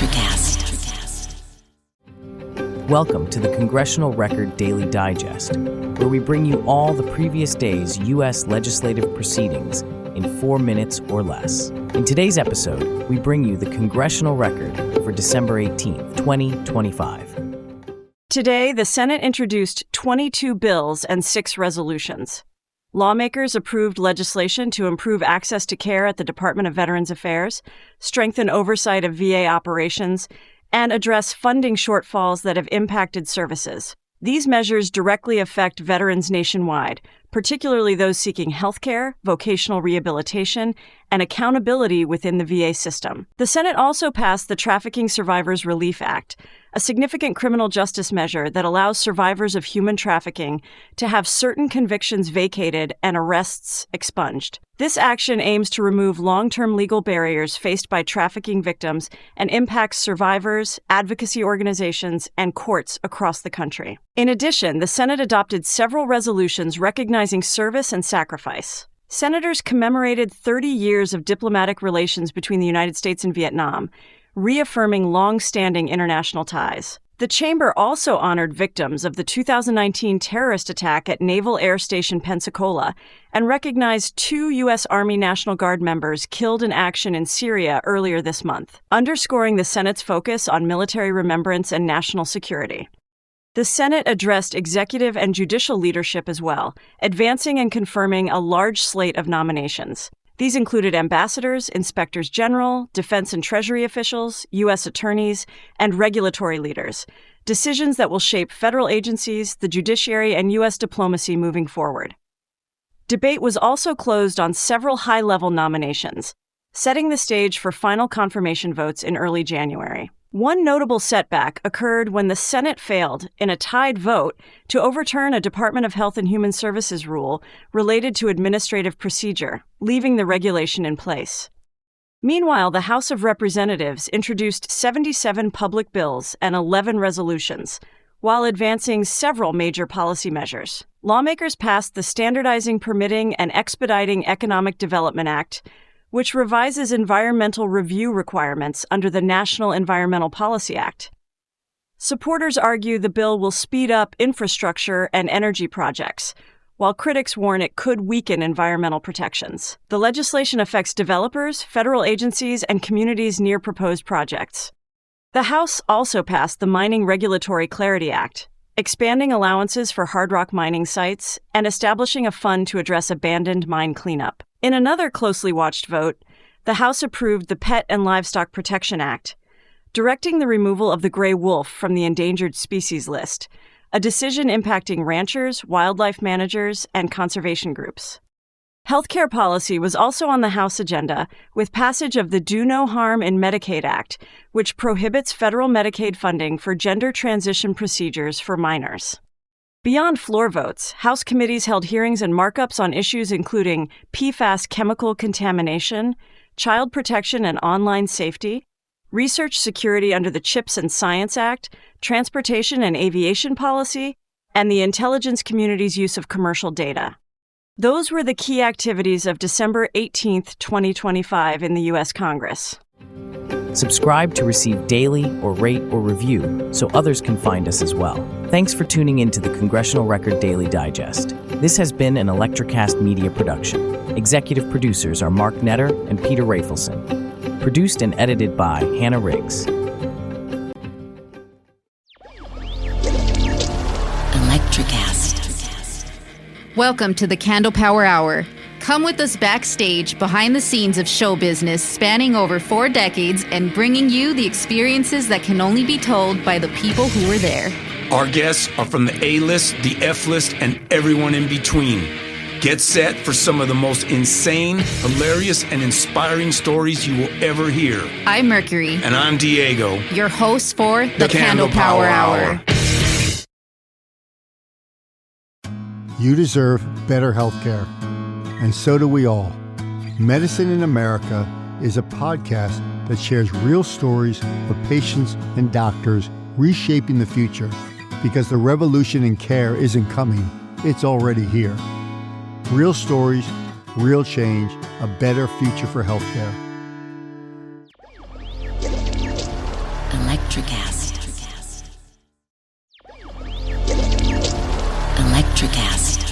ElectraCast. Welcome to the Congressional Record Daily Digest, where we bring you all the previous day's U.S. legislative proceedings in 4 minutes or less. In today's episode, we bring you the Congressional Record for December 18, 2025. Today, the Senate introduced 22 bills and 6 resolutions. Lawmakers approved legislation to improve access to care at the Department of Veterans Affairs, strengthen oversight of VA operations, and address funding shortfalls that have impacted services. These measures directly affect veterans nationwide, particularly those seeking health care, vocational rehabilitation, and accountability within the VA system. The Senate also passed the Trafficking Survivors Relief Act, a significant criminal justice measure that allows survivors of human trafficking to have certain convictions vacated and arrests expunged. This action aims to remove long-term legal barriers faced by trafficking victims and impacts survivors, advocacy organizations, and courts across the country. In addition, the Senate adopted several resolutions recognizing service and sacrifice. Senators commemorated 30 years of diplomatic relations between the United States and Vietnam, reaffirming long-standing international ties. The chamber also honored victims of the 2019 terrorist attack at Naval Air Station Pensacola and recognized 2 U.S. Army National Guard members killed in action in Syria earlier this month, underscoring the Senate's focus on military remembrance and national security. The Senate addressed executive and judicial leadership as well, advancing and confirming a large slate of nominations. These included ambassadors, inspectors general, defense and treasury officials, U.S. attorneys, and regulatory leaders, decisions that will shape federal agencies, the judiciary, and U.S. diplomacy moving forward. Debate was also closed on several high-level nominations, setting the stage for final confirmation votes in early January. One notable setback occurred when the Senate failed, in a tied vote, to overturn a Department of Health and Human Services rule related to administrative procedure, leaving the regulation in place. Meanwhile, the House of Representatives introduced 77 public bills and 11 resolutions, while advancing several major policy measures. Lawmakers passed the Standardizing, Permitting, and Expediting Economic Development Act, which revises environmental review requirements under the National Environmental Policy Act. Supporters argue the bill will speed up infrastructure and energy projects, while critics warn it could weaken environmental protections. The legislation affects developers, federal agencies, and communities near proposed projects. The House also passed the Mining Regulatory Clarity Act, expanding allowances for hard rock mining sites and establishing a fund to address abandoned mine cleanup. In another closely watched vote, the House approved the Pet and Livestock Protection Act, directing the removal of the gray wolf from the endangered species list, a decision impacting ranchers, wildlife managers, and conservation groups. Healthcare policy was also on the House agenda, with passage of the Do No Harm in Medicaid Act, which prohibits federal Medicaid funding for gender transition procedures for minors. Beyond floor votes, House committees held hearings and markups on issues including PFAS chemical contamination, child protection and online safety, research security under the CHIPS and Science Act, transportation and aviation policy, and the intelligence community's use of commercial data. Those were the key activities of December 18, 2025 in the U.S. Congress. Subscribe to receive daily or rate or review so others can find us as well. Thanks for tuning in to the Congressional Record Daily Digest. This has been an ElectraCast media production. Executive producers are Mark Netter and Peter Rafelson. Produced and edited by Hannah Riggs. ElectraCast. Welcome to the Candle Power Hour. Come with us backstage behind the scenes of show business spanning over 4 decades and bringing you the experiences that can only be told by the people who were there. Our guests are from the A-list, the F-list, and everyone in between. Get set for some of the most insane, hilarious, and inspiring stories you will ever hear. I'm Mercury. And I'm Diego. Your hosts for the Candle Power Hour. You deserve better health care, and so do we all. Medicine in America is a podcast that shares real stories of patients and doctors reshaping the future, because the revolution in care isn't coming, it's already here. Real stories, real change, a better future for healthcare. ElectraCast.